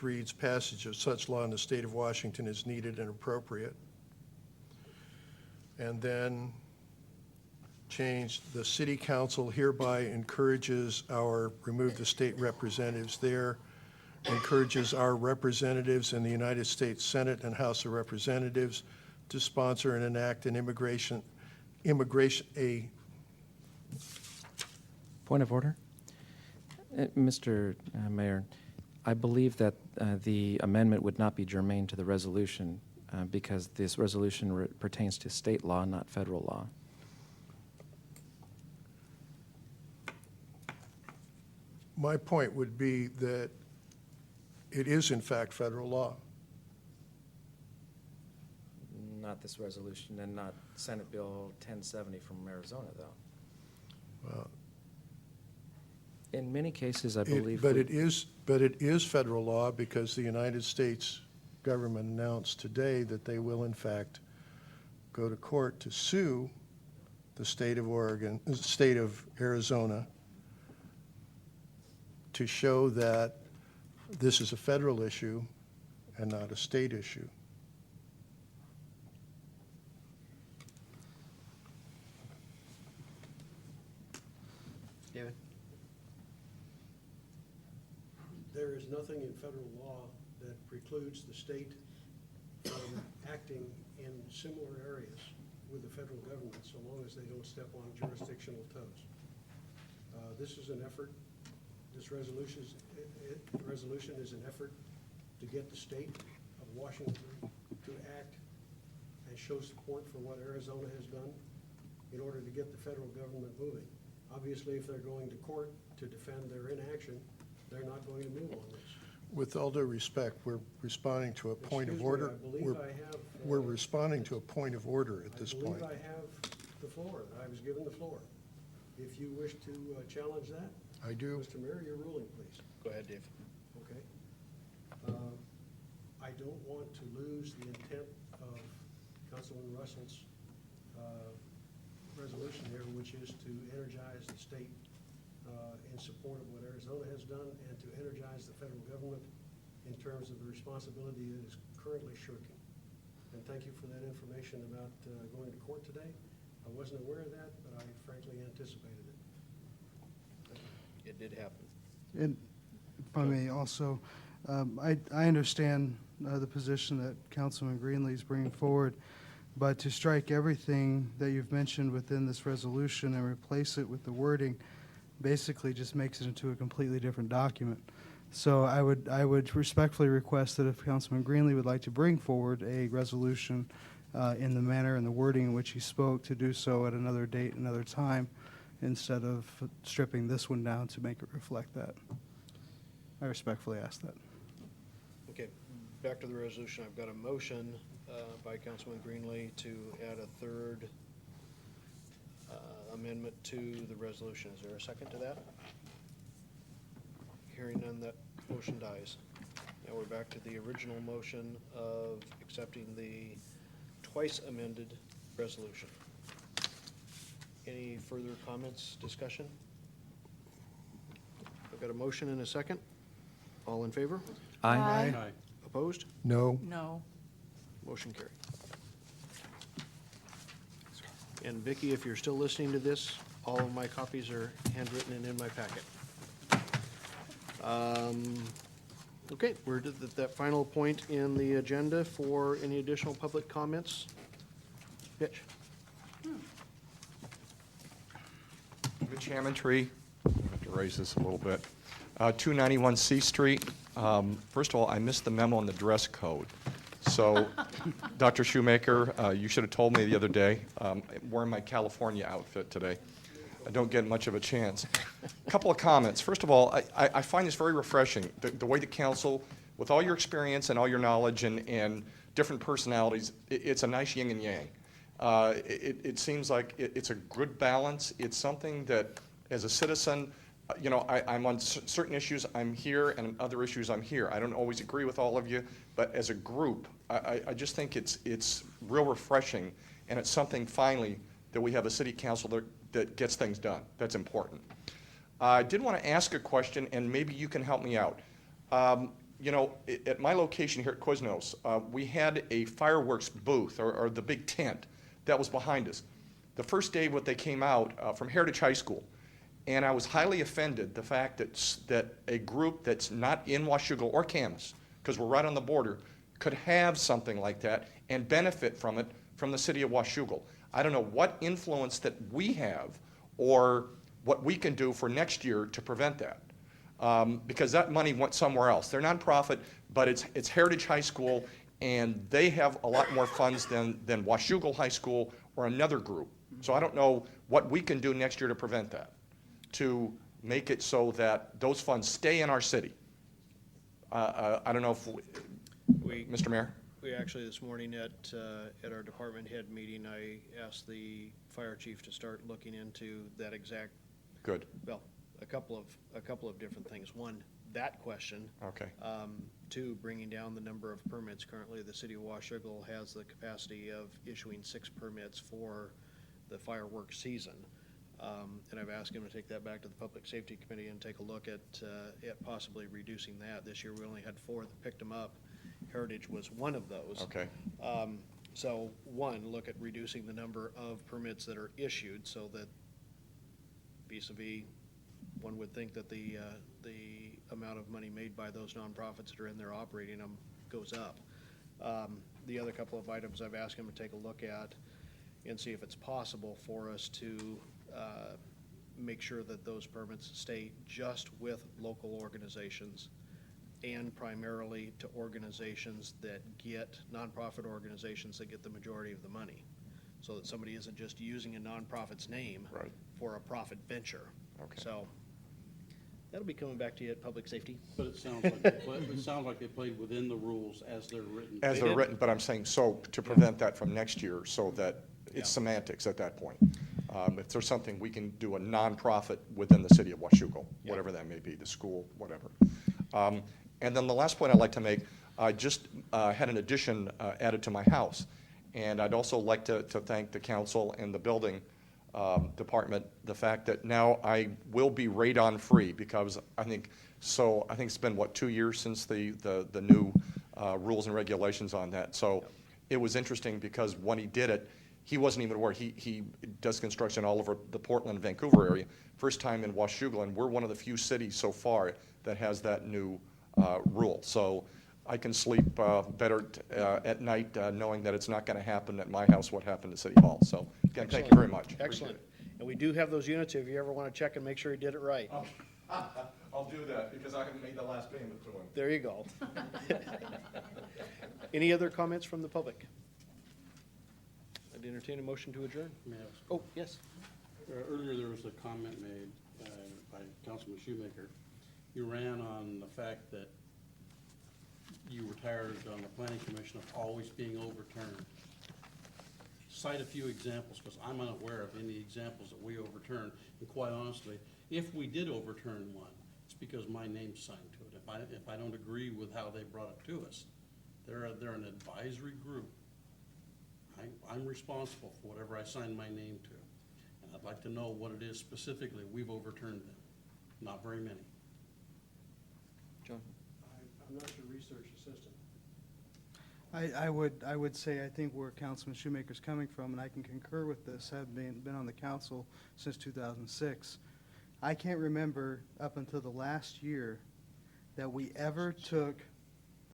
which reads, "Passage of such law in the state of Washington is needed and appropriate." And then change, "The city council hereby encourages remove the state representatives there, encourages our representatives in the United States Senate and House of Representatives to sponsor and enact an immigration, Point of order. Mr. Mayor, I believe that the amendment would not be germane to the resolution because this resolution pertains to state law, not federal law. My point would be that it is in fact federal law. Not this resolution and not Senate Bill 1070 from Arizona, though. Well, in many cases, I believe. But it is federal law because the United States government announced today that they will in fact go to court to sue the state of Arizona to show that this is a federal issue and not a state issue. David? There is nothing in federal law that precludes the state from acting in similar areas with the federal government so long as they don't step on jurisdictional toes. This is an effort, this resolution is an effort to get the state of Washington to act and show support for what Arizona has done in order to get the federal government moving. Obviously, if they're going to court to defend their inaction, they're not going to move on this. With all due respect, we're responding to a point of Excuse me, order. I believe I have, We're responding to a point of order at this point. I believe I have the floor. I was given the floor. If you wish to challenge that, I do. Mr. Mayor, your ruling, please. Go ahead, Dave. Okay. I don't want to lose the intent of Councilman Russell's resolution here, which is to energize the state in support of what Arizona has done and to energize the federal government in terms of the responsibility that is currently shirking. And thank you for that information about going to court today. I wasn't aware of that, but I frankly anticipated it. Thank you. It did happen. And if I may also, I understand the position that Councilman Greenlee is bringing forward, but to strike everything that you've mentioned within this resolution and replace it with the wording basically just makes it into a completely different document. So I would respectfully request that if Councilman Greenlee would like to bring forward a resolution in the manner and the wording in which he spoke, to do so at another date, another time, instead of stripping this one down to make it reflect that. I respectfully ask that. Okay, back to the resolution. I've got a motion by Councilman Greenlee to add a third amendment to the resolution. Is there a second to that? Hearing none, that motion dies. Now we're back to the original motion of accepting the twice amended resolution. Any further comments, discussion? I've got a motion and a second. All in favor? Aye. Opposed? No. No. Motion carried. And Vicki, if you're still listening to this, all of my copies are handwritten and in my packet. Okay, we're at that final point in the agenda for any additional public comments. Pitch. Mitch Hammondtree, I have to raise this a little bit. 291 C Street. First of all, I missed the memo on the dress code. So, Dr. Shoemaker, you should have told me the other day. I'm wearing my California outfit today. I don't get much of a chance. A couple of comments. First of all, I find this very refreshing, the way the council, with all your experience and all your knowledge and different personalities, it's a nice yin and yang. It seems like it's a good balance. It's something that, as a citizen, you know, I'm on certain issues, I'm here, and other issues, I'm here. I don't always agree with all of you, but as a group, I just think it's real refreshing, and it's something, finally, that we have a city council that gets things done. That's important. I did want to ask a question, and maybe you can help me out. you know, at my location here at Quiznos, we had a fireworks booth, or the big tent, that was behind us. The first day what they came out from Heritage High School, and I was highly offended the fact that a group that's not in Washougal or Camas, because we're right on the border, could have something like that and benefit from it from the city of Washougal. I don't know what influence that we have or what we can do for next year to prevent that. Because that money went somewhere else. They're nonprofit, but it's Heritage High School, and they have a lot more funds than Washougal High School or another group. So I don't know what we can do next year to prevent that, to make it so that those funds stay in our city. I don't know if, Mr. Mayor? We actually, this morning at our department head meeting, I asked the fire chief to start looking into that exact, Good, well, a couple of different things. One, that question. okay. Two, bringing down the number of permits. Currently, the city of Washougal has the capacity of issuing 6 permits for the fireworks season. And I've asked him to take that back to the Public Safety Committee and take a look at possibly reducing that. This year, we only had 4 that picked them up. Heritage was one of those. Okay, So, one, look at reducing the number of permits that are issued so that vis-a-vis, one would think that the amount of money made by those nonprofits that are in there operating them goes up. The other couple of items I've asked him to take a look at and see if it's possible for us to make sure that those permits stay just with local organizations and primarily to organizations that get, nonprofit organizations that get the majority of the money. So that somebody isn't just using a nonprofit's name Right. for a profit venture. Okay. So that'll be coming back to you at Public Safety. But it sounds like, they played within the rules as they're written. as They they're did. written, but I'm saying so to prevent that from next year, so that Yeah. it's semantics at that point. If there's something, we can do a nonprofit within the city of Washougal, Yeah. whatever that may be, the school, whatever. And then the last point I'd like to make, I just had an addition added to my house. And I'd also like to thank the council and the building department, the fact that now I will be radon-free, because I think it's been, 2 years since the new rules and regulations on that. So it was interesting, because when he did it, he wasn't even aware. He does construction all over the Portland, Vancouver area. First time in Washougal, and we're one of the few cities so far that has that new rule. So I can sleep better at night knowing that it's not going to happen at my house what happened to City Hall. So again, thank you very much. Excellent. And we do have those units if you ever want to check and make sure he did it right. I'll do that, because I haven't made the last payment to him. There you go. Any other comments from the public? I'd entertain a motion to adjourn. May I ask- Oh, yes. Earlier, there was a comment made by Councilman Shoemaker. You ran on the fact that you were tired on the planning commission of always being overturned. Cite a few examples, because I'm unaware of any examples that we overturned. And quite honestly, if we did overturn one, it's because my name's signed to it. If I don't agree with how they brought it to us, they're an advisory group. I'm responsible for whatever I sign my name to. And I'd like to know what it is specifically we've overturned them. Not very many. John? I'm not your research assistant. I would say, I think where Councilman Shoemaker's coming from, and I can concur with this, having been on the council since 2006. I can't remember up until the last year that we ever took